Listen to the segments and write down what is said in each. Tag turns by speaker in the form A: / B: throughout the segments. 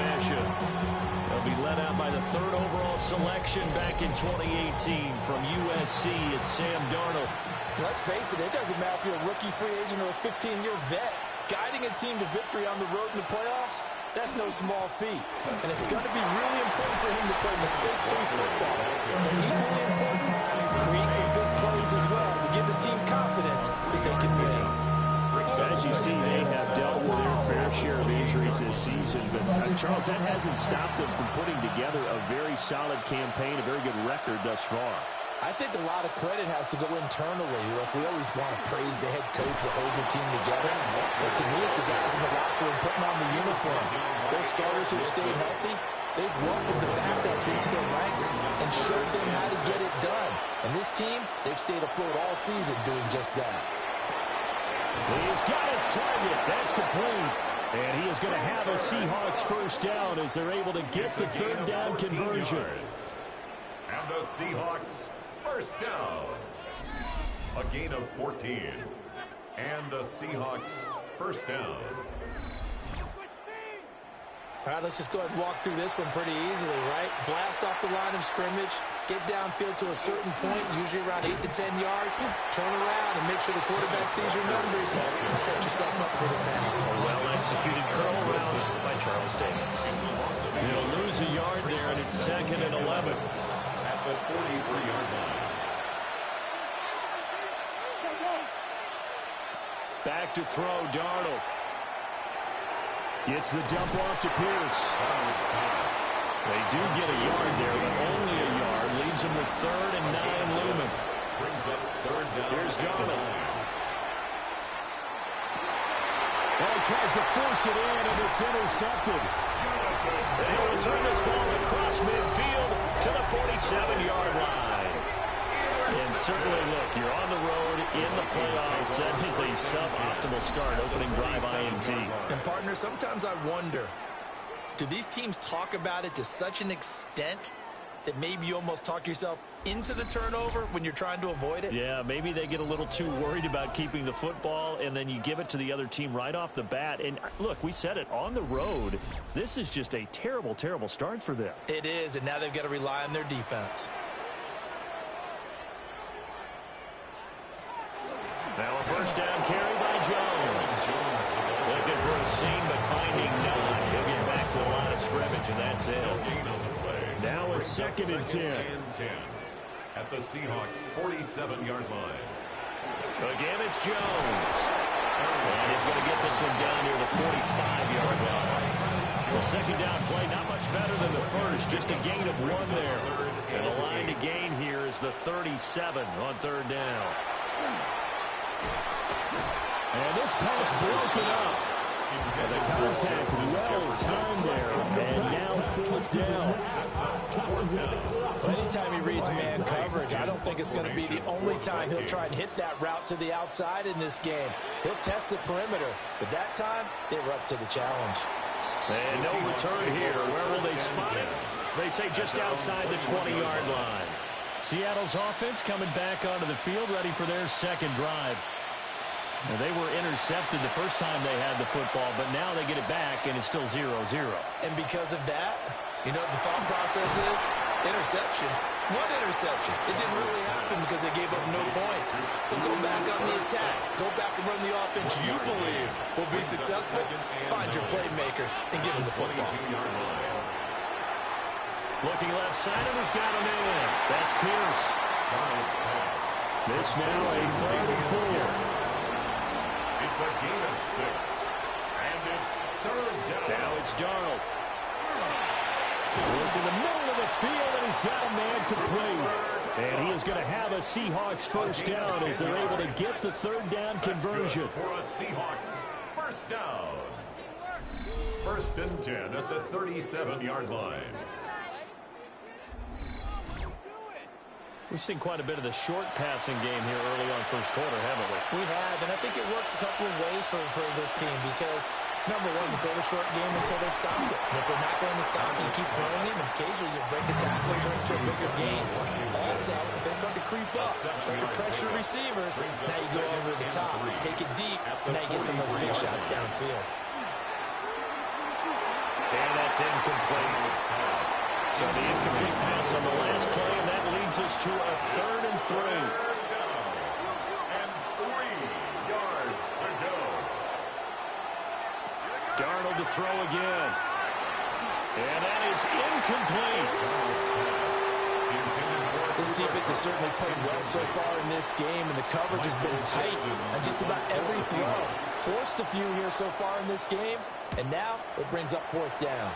A: fashion. They'll be led out by the 3rd overall selection back in 2018 from USC. It's Sam Darnold.
B: Let's face it doesn't matter if you're a rookie free agent or a 15-year vet. Guiding a team to victory on the road in the playoffs, that's no small feat. And it's going to be really important for him to play mistake-free football. And equally important, create some big plays as well to give his team confidence that they can win.
A: As you see, they have dealt with their fair share of injuries this season. But, Charles, that hasn't stopped them from putting together a very solid campaign, a very good record thus far.
B: I think a lot of credit has to go internally. Look, we always want to praise the head coach for holding the team together. But to me, it's the guys in the locker room putting on the uniform. Those starters who've stayed healthy, they've welcomed the backups into their ranks and showed them how to get it done. And this team, they've stayed afloat all season doing just that.
A: He's got his target. That's complete. And he is going to have a Seahawks first down as they're able to get the 3rd down conversion.
C: And the Seahawks first down. A gain of 14. And the Seahawks first down.
B: All right, let's just go ahead and walk through this one pretty easily, right? Blast off the line of scrimmage, get downfield to a certain point, usually around 8 to 10 yards, turn around and make sure the quarterback sees your numbers and set yourself up for the pass.
A: A well-executed curl route by Charles Davis. He'll lose a yard there, and it's 2nd and 11.
C: At the 43-yard line.
A: Back to throw, Darnold. It's the dump off to Pierce. They do get a yard there, but only a yard. Leaves them with 3rd and 9 looming.
C: Brings up 3rd down.
A: Here's Darnold. Well, he tries to force it in, and it's intercepted. They'll return this ball across midfield to the 47-yard line. And certainly, look, you're on the road in the playoffs. That is a suboptimal start, opening drive INT.
B: And, partner, sometimes I wonder, do these teams talk about it to such an extent that maybe you almost talk yourself into the turnover when you're trying to avoid it?
A: Yeah, maybe they get a little too worried about keeping the football, and then you give it to the other team right off the bat. And, look, we said it, on the road, this is just a terrible, terrible start for them.
B: It is, and now they've got to rely on their defense.
A: Now a first down carry by Jones. Looking for a seam, but finding none. He'll get back to the line of scrimmage, and that's it. Now a 2nd and 10.
C: At the Seahawks 47-yard line.
A: Again, it's Jones. And he's going to get this one down near the 45-yard line. The 2nd down play, not much better than the first. Just a gain of 1 there. And the line to gain here is the 37 on 3rd down. And this pass broken up. And the contact well timed there. And now 4th down.
B: Well, anytime he reads man coverage, I don't think it's going to be the only time he'll try and hit that route to the outside in this game. He'll test the perimeter. But that time, they were up to the challenge.
A: And no return here. Where will they spot it? They say just outside the 20-yard line. Seattle's offense coming back onto the field, ready for their 2nd drive. Now, they were intercepted the first time they had the football, but now they get it back, and it's still 0-0.
B: And because of that, you know what the thought process is? Interception. What interception? It didn't really happen because they gave up no points. So go back on the attack. Go back and run the offense you believe will be successful. Find your playmakers and give them the football.
A: Looking left side, and he's got him in. That's Pierce. This now a 3rd and 4.
C: It's a gain of 6. And it's 3rd down.
A: Now it's Darnold. Look in the middle of the field, and he's got a man complete. And he is going to have a Seahawks first down as they're able to get the 3rd down conversion.
C: For a Seahawks first down. 1st and 10 at the 37-yard line.
A: We've seen quite a bit of the short passing game here early on first quarter, haven't we?
B: We have, and I think it works a couple of ways for this team because, number one, you throw the short game until they stop it. And if they're not going to stop it, you keep throwing it, and occasionally you break a tackle and turn it to a bigger game. Also, if they start to creep up, start to pressure receivers, now you go over the top, take it deep, and now you get some of those big shots downfield.
A: And that That's incomplete. So the incomplete pass on the last play, and that leads us to a 3rd and 3.
C: And 3 yards to go.
A: Darnold to throw again. And that is incomplete.
B: This defense has certainly played well so far in this game, and the coverage has been tight on just about every throw. Forced a few here so far in this game, and now it brings up 4th down.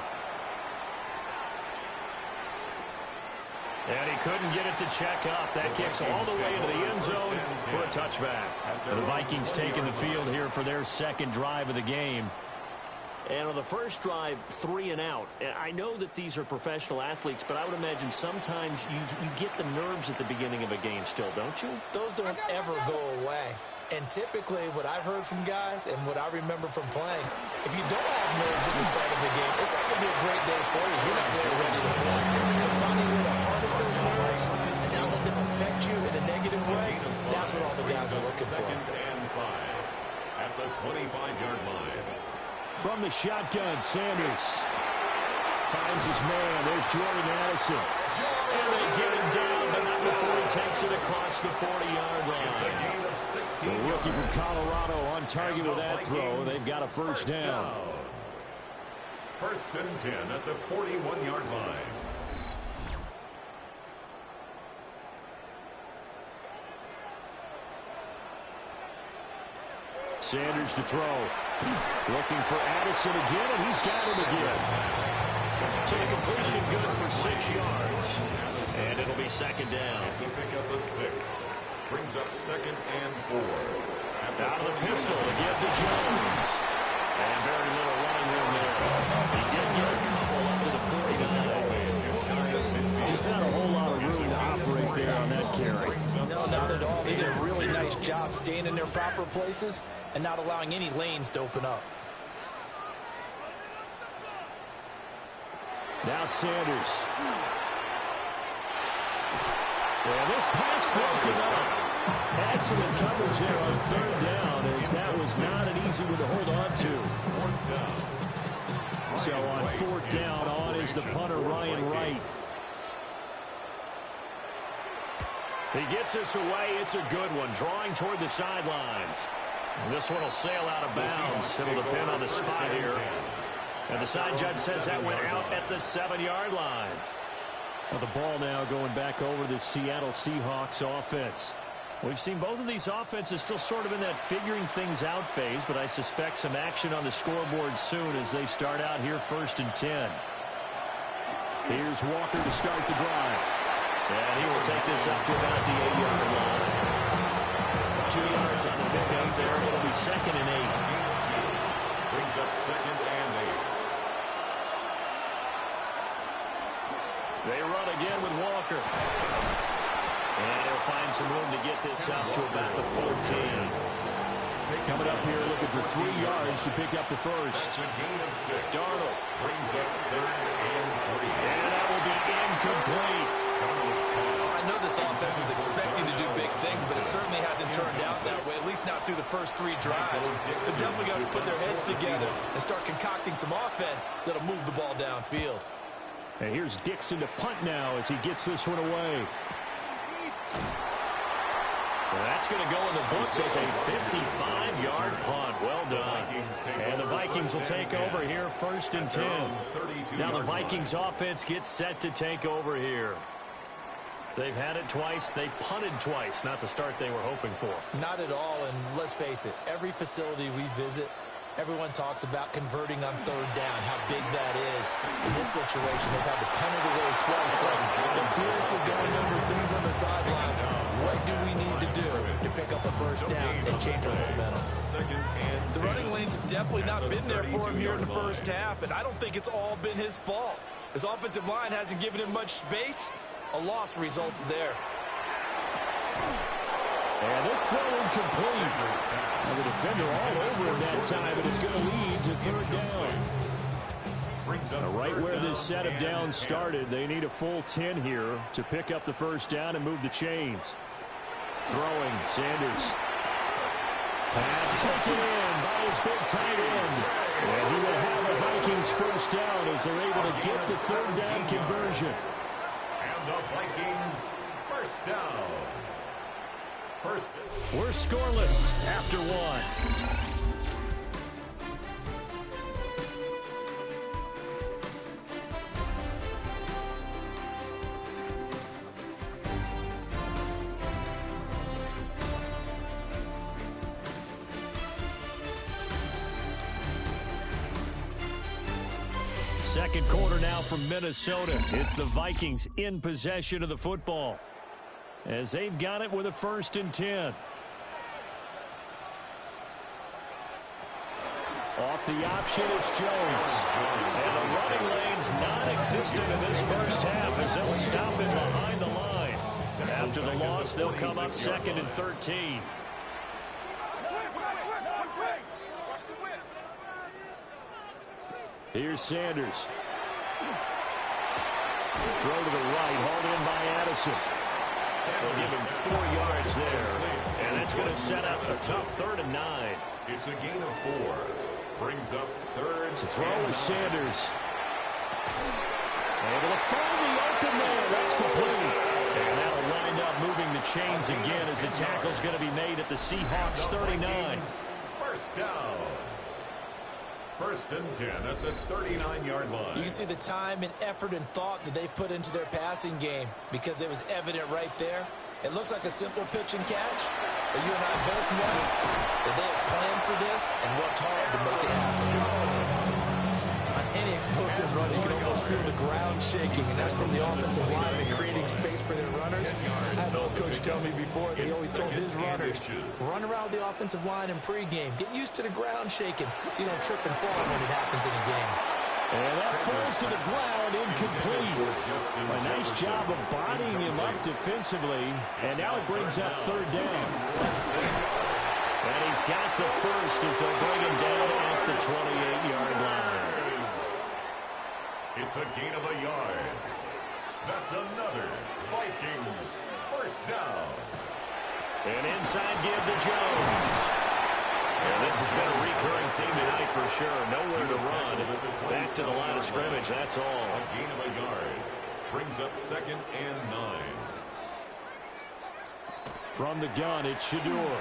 A: And he couldn't get it to check up. That kicks all the way into the end zone for a touchback. The Vikings taking the field here for their 2nd drive of the game. And on the first drive, 3 and out. I know that these are professional athletes, but I would imagine sometimes you get the nerves at the beginning of a game still, don't you?
B: Those don't ever go away. And typically what I've heard from guys and what I remember from playing, if you don't have nerves at the start of the game, it's not going to be a great day for you. You're not really ready to play. So finding a way to harness those nerves and not let them affect you in a negative way, that's what all the guys are looking for.
C: 2nd and 5 at the 25-yard line.
A: From the shotgun, Sanders finds his man. There's Jordan Addison. And they get him down, but not before he takes it across the 40-yard line. The rookie from Colorado on target with that throw. They've got a first down.
C: 1st and 10 at the 41-yard line.
A: Sanders to throw. Looking for Addison again, and he's got him again. So the completion good for 6 yards. And it'll be 2nd down.
C: It's a pickup of 6. Brings up 2nd and 4.
A: Out of the pistol again to Jones. And very little running room there. He did get a couple up to the 49. Just not a whole lot of room to operate there on that carry.
B: No, not at all. They did a really nice job staying in their proper places and not allowing any lanes to open up.
A: Now Sanders. Well, this pass broken up. Excellent coverage there on 3rd down, as that was not an easy one to hold on to. So on 4th down, on is the punter, Ryan Wright. He gets us away. It's a good one, drawing toward the sidelines. And this one will sail out of bounds. It'll depend on the spot here. And the side judge says that went out at the 7-yard line. Well, the ball now going back over to the Seattle Seahawks offense. We've seen both of these offenses still sort of in that figuring things out phase, but I suspect some action on the scoreboard soon as they start out here 1st and 10. Here's Walker to start the drive. And he will take this up to about the 8-yard line. 2 yards on the pickup there. It'll be 2nd and 8.
C: Brings up 2nd and 8.
A: They run again with Walker. And he'll find some room to get this out to about the 14. Coming up here looking for 3 yards to pick up the first.
C: It's a gain of 6.
A: Darnold
C: brings up 3rd and 3.
A: And that will be incomplete.
B: I know this offense was expecting to do big things, but it certainly hasn't turned out that way, at least not through the first 3 drives. They're definitely going to put their heads together and start concocting some offense that'll move the ball downfield.
A: And here's Dixon to punt now as he gets this one away. Well, that's going to go in the books as a 55-yard punt. Well done. And the Vikings will take over here 1st and 10. Now the Vikings offense gets set to take over here. They've had it twice. They've punted twice. Not the start they were hoping for.
B: Not at all, and let's face it, every facility we visit, everyone talks about converting on 3rd down, how big that is. In this situation, they've had to punt it away twice. So they're furiously going over things on the sidelines. What do we need to do to pick up a first down and change our momentum? The running lanes have definitely not been there for him here in the first half, and I don't think it's all been his fault. His offensive line hasn't given him much space. A loss results there.
A: And this throw incomplete. The defender all over him that time, but it's going to lead to 3rd down. Right where this set of downs started, they need a full 10 here to pick up the first down and move the chains. Throwing, Sanders. Pass taken in by his big tight end. And he will have a Vikings first down as they're able to get the third down conversion.
C: And the Vikings first down.
A: We're scoreless after one. Second quarter now from Minnesota. It's the Vikings in possession of the football as they've got it with a 1st and 10. Off the option, it's Jones. And the running lane's non-existent in this first half as they'll stop him behind the line. After the loss, they'll come up 2nd and 13. Here's Sanders. Throw to the right, hauled in by Addison. They'll give him 4 yards there. And that's going to set up a tough 3rd and 9.
C: It's a gain of 4. Brings up 3rd.
A: To throw is Sanders. Able to find the open man. That's complete. And that'll wind up moving the chains again as the tackle's going to be made at the Seahawks 39.
C: First down. 1st and 10 at the 39-yard line.
B: You can see the time and effort and thought that they've put into their passing game because it was evident right there. It looks like a simple pitch and catch, but you and I both know that they have planned for this and worked hard to make it happen. On any explosive run, you can almost feel the ground shaking, and that's from the offensive line and creating space for their runners. I had an old coach tell me before, he always told his runners, run around the offensive line in pregame. Get used to the ground shaking so you don't trip and fall when it happens in a game.
A: And that falls to the ground, incomplete. A nice job of bodying him up defensively, and now it brings up 3rd down. And he's got the first as they'll bring him down at the 28-yard line.
C: It's a gain of a yard. That's another Vikings first down.
A: And inside give to Jones. And this has been a recurring theme tonight for sure. Nowhere to run. Back to the line of scrimmage, that's all.
C: A gain of a yard. Brings up 2nd and 9.
A: From the gun, it's Shador.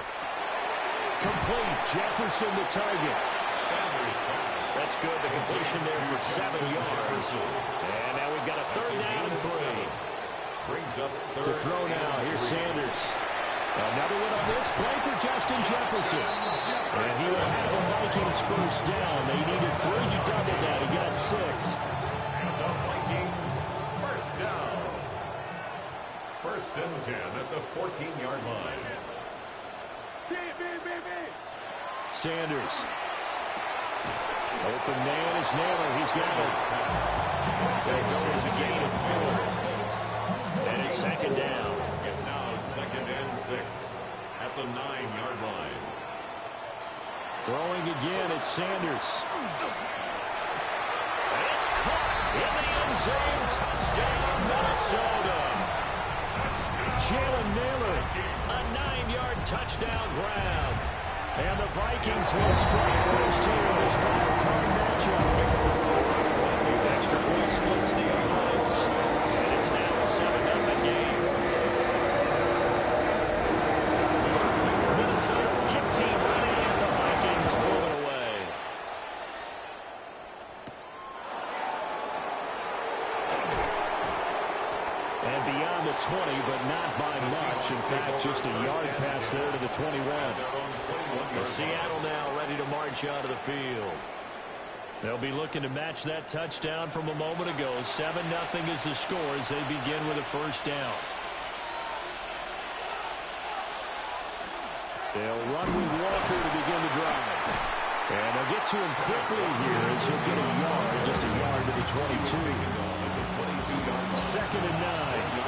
A: Complete. Jefferson the target. That's good. The completion there for 7 yards. And now we've got a 3rd down and 3.
C: Brings up
A: to throw now. Here's Sanders. Another one on this play for Justin Jefferson. And he will have the Vikings first down. They needed 3. He doubled that. He got 6.
C: And the Vikings first down. 1st and 10 at the 14-yard line.
A: Sanders. Open man is Naylor. He's got it. There goes a gain of 4. And it's 2nd down.
C: It's now 2nd and 6 at the 9-yard line.
A: Throwing again, it's Sanders. And it's caught in the end zone. Touchdown, Minnesota. Jalen Naylor, a 9-yard touchdown grab. And the Vikings will strike first here in this wild card matchup. Extra point splits the uprights. And it's now a 7-0 game. Minnesota's kick team ready, and the Vikings pull it away. And beyond the 20, but not by much. In fact, just a yard pass there to the 21. Seattle now ready to march out of the field. They'll be looking to match that touchdown from a moment ago. 7-0 is the score as they begin with a first down. They'll run with Walker to begin the drive. And they'll get to him quickly here as he'll get a yard, just a yard to the 22. 2nd and 9.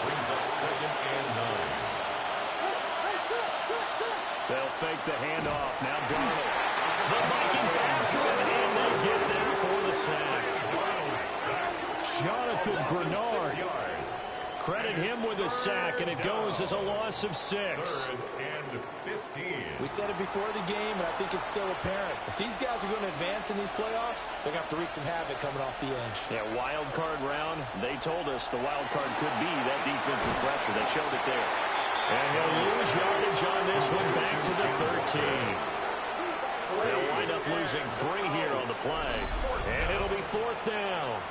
C: Brings up 2nd and 9.
A: They'll fake the handoff. Now Darnold. The Vikings after him, and they get there for the sack. Jonathan Grenard credit him with a sack, and it goes as a loss of 6.
C: Third and 15.
B: We said it before the game, and I think it's still apparent. If these guys are going to advance in these playoffs, they're going to have to wreak some havoc coming off the edge.
A: Yeah, wild card round. They told us the wild card could be that defensive pressure. They showed it there. And he'll lose yardage on this one, back to the 13. They'll wind up losing 3 here on the play. And it'll be 4th down.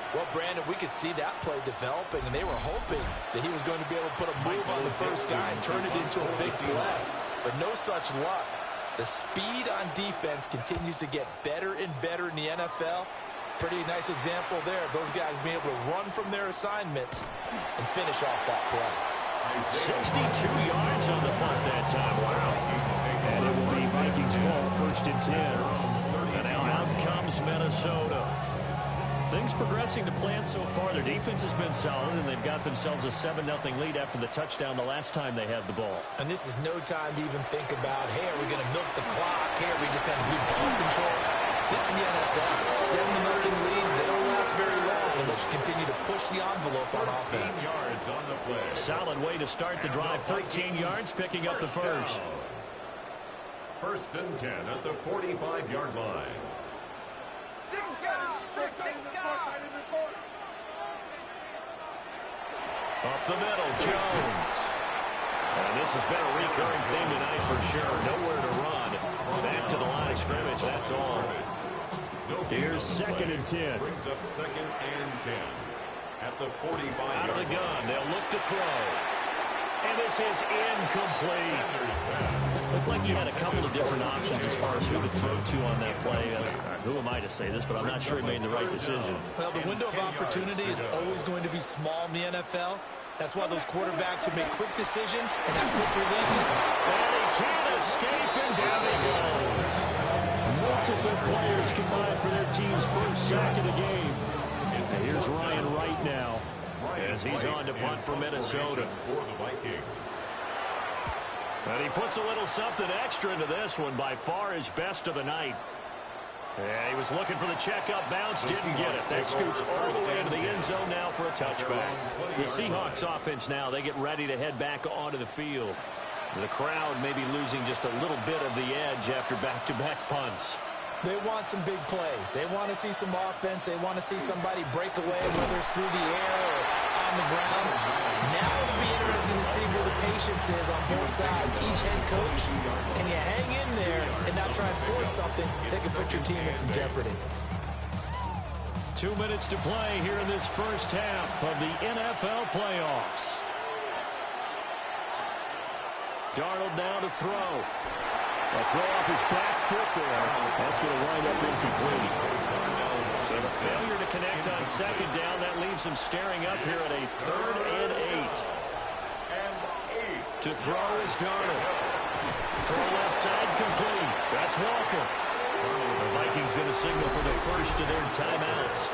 B: Well, Brandon, we could see that play developing, and they were hoping that he was going to be able to put a move on the first guy and turn it into a big play. But no such luck. The speed on defense continues to get better and better in the NFL. Pretty nice example there of those guys being able to run from their assignments and finish off that play.
A: 62 yards on the punt that time. Wow. And it will be Vikings ball, 1st and 10. And now out comes Minnesota. Things progressing to plan so far. Their defense has been solid, and they've got themselves a 7-0 lead after the touchdown the last time they had the ball.
B: And this is no time to even think about, hey, are we going to milk the clock? Hey, are we just going to do ball control? This is the NFL. 7-0 leads, they don't last very long unless you continue to push the envelope on offense.
C: Yards on the play.
A: Solid way to start the drive. 13 yards, picking up the first.
C: 1st and 10 at the 45-yard line.
A: Up the middle, Jones. And this has been a recurring theme tonight for sure. Nowhere to run. Back to the line of scrimmage, that's all. Here's 2nd and 10.
C: Brings up 2nd and 10 at the 45.
A: Out of the gun, they'll look to throw. And this is incomplete. Looked like he had a couple of different options as far as who to throw to on that play. Who am I to say this, but I'm not sure he made the right decision.
B: Well, the window of opportunity is always going to be small in the NFL. That's why those quarterbacks who make quick decisions and have quick releases.
A: And he can't escape, and down he goes. Multiple players combined for their team's first sack of the game. And here's Ryan Wright now, as he's on to punt for Minnesota.
C: For the Vikings.
A: And he puts a little something extra into this one, by far his best of the night. Yeah, he was looking for the check-up bounce, didn't get it. That scoots all the way into the end zone now for a touchback. The Seahawks offense now, they get ready to head back onto the field. The crowd may be losing just a little bit of the edge after back-to-back punts.
B: They want some big plays. They want to see some offense. They want to see somebody break away, whether it's through the air or on the ground. Now it'll be interesting to see where the patience is on both sides. Each head coach, can you hang in there and not try and force something that can put your team in some jeopardy?
A: 2 minutes to play here in this first half of the NFL playoffs. Darnold now to throw. A throw off his back foot there. That's going to wind up incomplete. So the failure to connect on 2nd down, that leaves him staring up here at a 3rd and 8. To throw is Darnold. Throw left side complete. That's Walker. The Vikings going to signal for the first of their timeouts.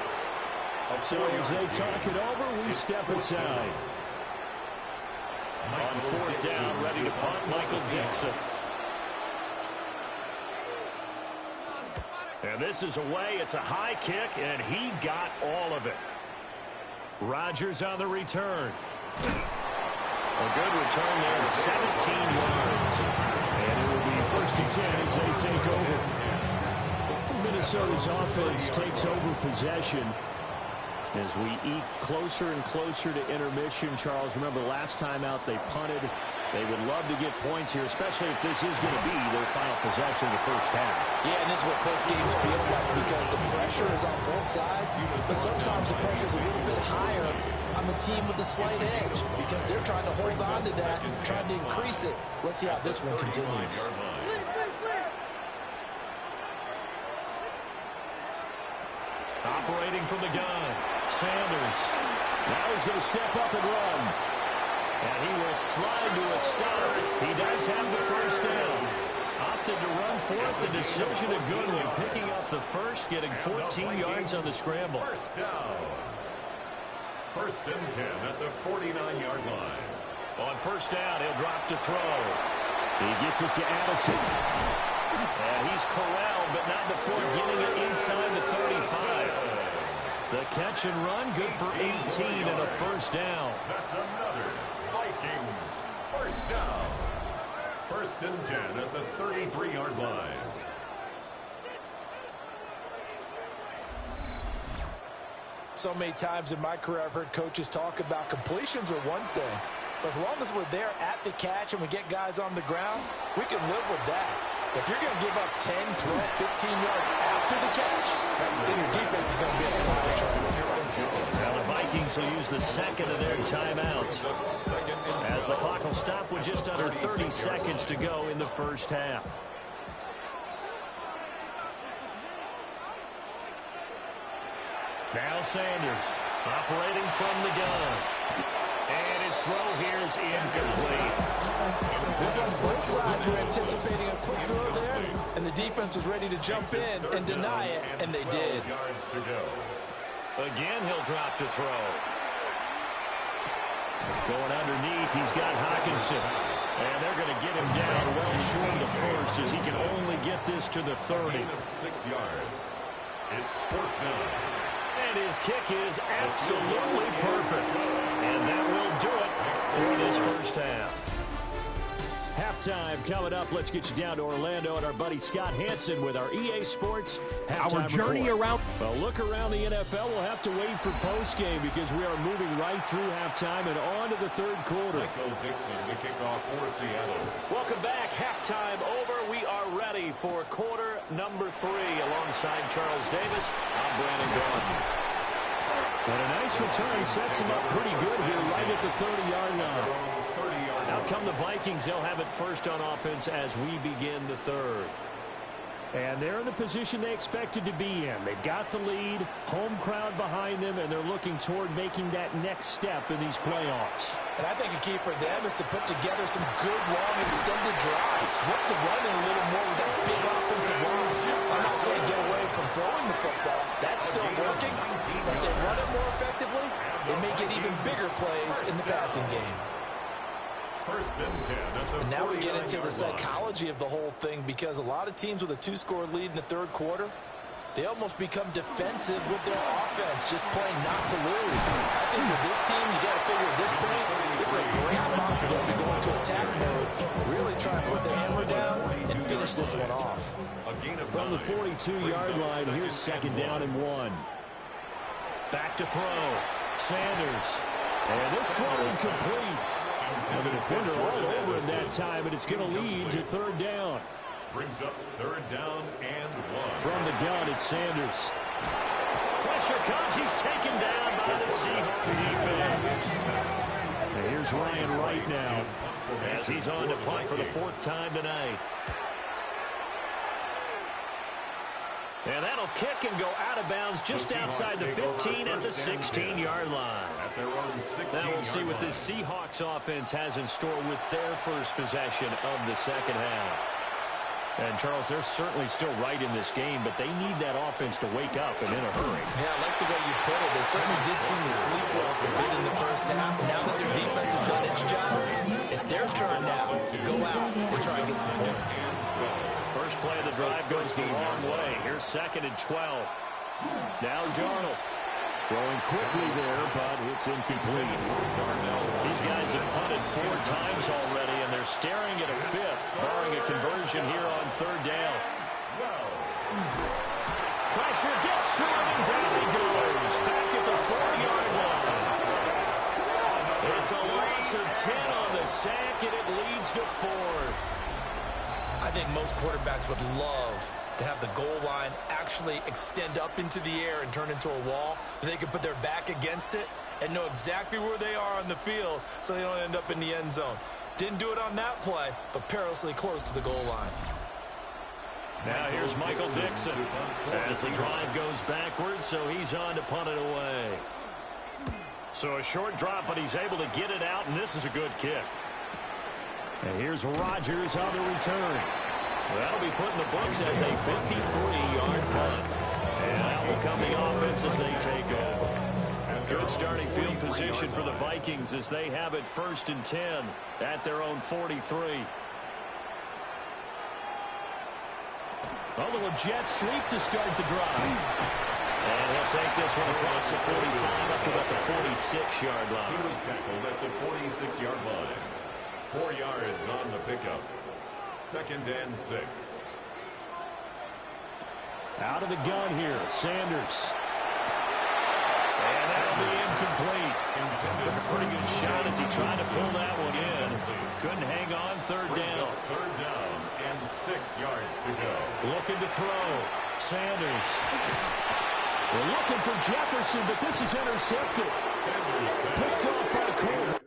A: So as they talk it over, we step aside. On 4th down, ready to punt, Michael Dixon. And this is away. It's a high kick, and he got all of it. Rodgers on the return. A good return there to 17 yards. And it will be 1st and 10 as they take over. Minnesota's offense takes over possession as we eke closer and closer to intermission. Charles, remember last time out they punted. They would love to get points here, especially if this is going to be their final possession of the first half.
B: Yeah, and this is what close games feel like because the pressure is on both sides, but sometimes the pressure is a little bit higher on the team with the slight edge because they're trying to hold on to that, trying to increase it. Let's see how this one continues.
A: Operating from the gun, Sanders. Now he's going to step up and run. And he will slide to a stop. He does have the first down. Opted to run forth. The decision a good one. Picking up the first, getting 14 yards on the scramble.
C: First down. 1st and 10 at the 49-yard line.
A: On 1st down, he'll drop to throw. He gets it to Addison. And he's corralled, but not before getting it inside the 35. The catch and run, good for 18 and a first down.
C: That's another Vikings first down. 1st and 10 at the 33-yard line.
B: So many times in my career I've heard coaches talk about completions are one thing. But as long as we're there at the catch and we get guys on the ground, we can live with that. But if you're going to give up 10, 12, 15 yards after the catch, then your defense is going to be in a lot of trouble.
A: Now the Vikings will use the second of their timeouts, as the clock will stop with just under 30 seconds to go in the first half. Now Sanders operating from the gun. And his throw here is incomplete.
B: Both sides were anticipating a quick throw there, and the defense was ready to jump in and deny it, and they did.
A: Again, he'll drop to throw. Going underneath, he's got Hockenson. And they're going to get him down well short of the first as he can only get this to the 30.
C: 6 yards. It's 4th down.
A: And his kick is absolutely perfect. And that will do it for this first half. Halftime coming up. Let's get you down to Orlando and our buddy Scott Hansen with our EA Sports halftime
D: Our journey
A: report.
D: around.
A: Well, look around the NFL. We'll have to wait for postgame because we are moving right through halftime and on to the third quarter.
C: Michael Dixon to kick off for Seattle.
A: Welcome back. Halftime over. We are ready for quarter number 3 alongside Charles Davis. I'm Brandon Gordon. And a nice return sets him up pretty good here right at the 30-yard line. Out come the Vikings. They'll have it first on offense as we begin the third. And they're in the position they expected to be in. They've got the lead, home crowd behind them, and they're looking toward making that next step in these playoffs.
B: And I think a key for them is to put together some good, long, extended drives. Work the running a little more with that big offensive line. I'm not saying get away from throwing the football. That's still working. But if they run it more effectively, they may get even bigger plays in the passing game.
C: 1st and 10 at the
B: And now we get into the
C: 49-yard line.
B: psychology of the whole thing, because a lot of teams with a 2-score lead in the third quarter, they almost become defensive with their offense, just playing not to lose. I think with this team, you got to figure at this point, this is a great spot for them to go into attack mode, really try and put the hammer down and finish this one off.
A: From the 42-yard line, here's 2nd down and 1. Back to throw. Sanders. And this throw incomplete. And the defender all over him that time, and it's going to lead to 3rd down.
C: Brings up 3rd down and 1.
A: From the gun, it's Sanders. Pressure comes. He's taken down by the Seahawks defense. And here's Ryan Wright now as he's on to punt for the 4th time tonight. And that'll kick and go out of bounds just outside the 15 at the 16-yard line. Now we'll see what this Seahawks offense has in store with their first possession of the second half. And, Charles, they're certainly still right in this game, but they need that offense to wake up and in a hurry.
B: Yeah, I like the way you put it. They certainly did seem to sleepwalk a bit in the first half. Now that their defense has done its job, it's their turn now to go out and try and get some points.
A: First play of the drive goes the wrong way. Here's 2nd and 12. Now Darnold. Throwing quickly there, but it's incomplete. These guys have punted 4 times already, and they're staring at a 5th, barring a conversion here on 3rd down. Pressure gets to him, and down he goes. Back at the 4-yard line. It's a loss of 10 on the sack, and it leads to 4th.
B: I think most quarterbacks would love to have the goal line actually extend up into the air and turn into a wall, and they can put their back against it and know exactly where they are on the field so they don't end up in the end zone. Didn't do it on that play, but perilously close to the goal line.
A: Now here's Michael Dixon as the drive goes backwards, so he's on to punt it away. So a short drop, but he's able to get it out, and this is a good kick. And here's Rodgers on the return. That'll be put in the books as a 53-yard punt. And out will come the offense as they take over. Good starting field position for the Vikings as they have it 1st and 10 at their own 43. A little jet sweep to start the drive. And he'll take this one across the 45 up to about the 46-yard line.
C: He was tackled at the 46-yard line. 4 yards on the pickup. 2nd and 6.
A: Out of the gun here, Sanders. And that'll be incomplete. Took a pretty good shot as he tried to pull that one in. Couldn't hang on. 3rd down.
C: 3rd down and 6 yards to go.
A: Looking to throw. Sanders. We're looking for Jefferson, but this is intercepted.
C: Sanders
A: Picked off by Cole.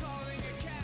D: Calling a cab.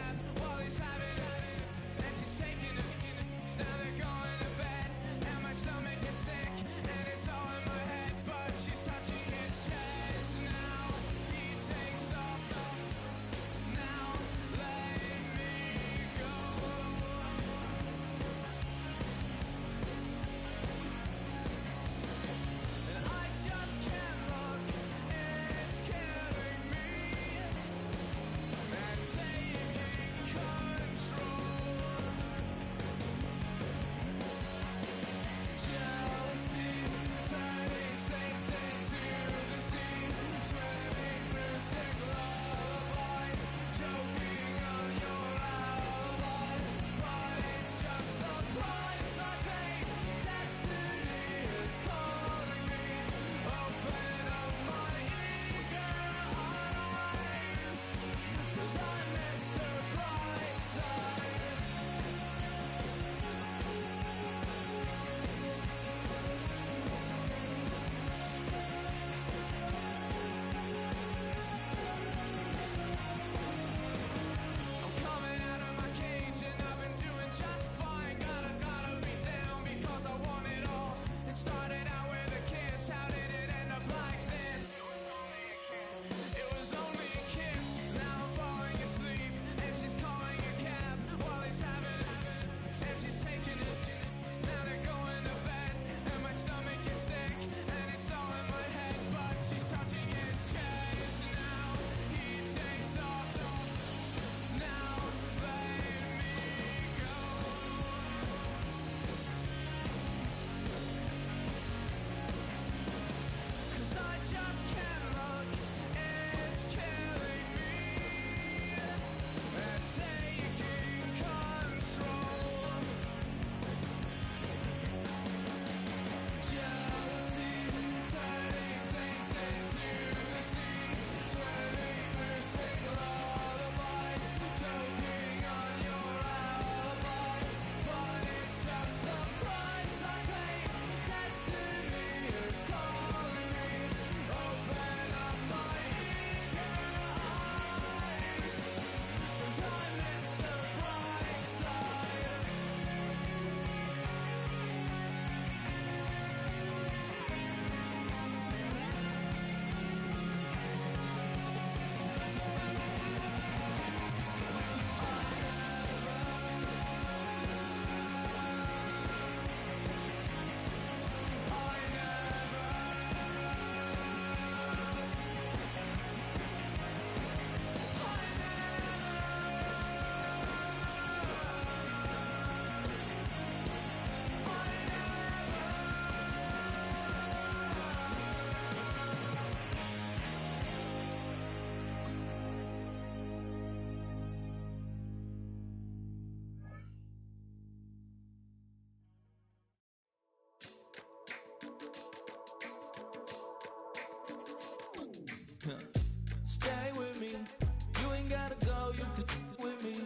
D: gotta go, you can with me.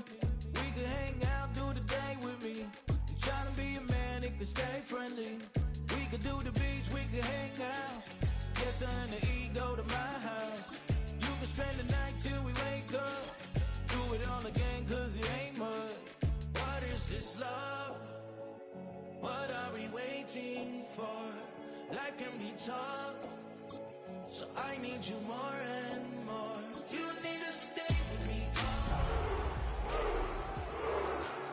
D: We can hang out, do the day with me. I'm trying to be a man, it can stay friendly. We could do the beach, we could hang out. Get her and the ego to my house. You can spend the night till we wake up. Do it all again, cause it ain't mud. What is this love? What are we waiting for? Life can be tough, so I need you more and more. You need to stay with me all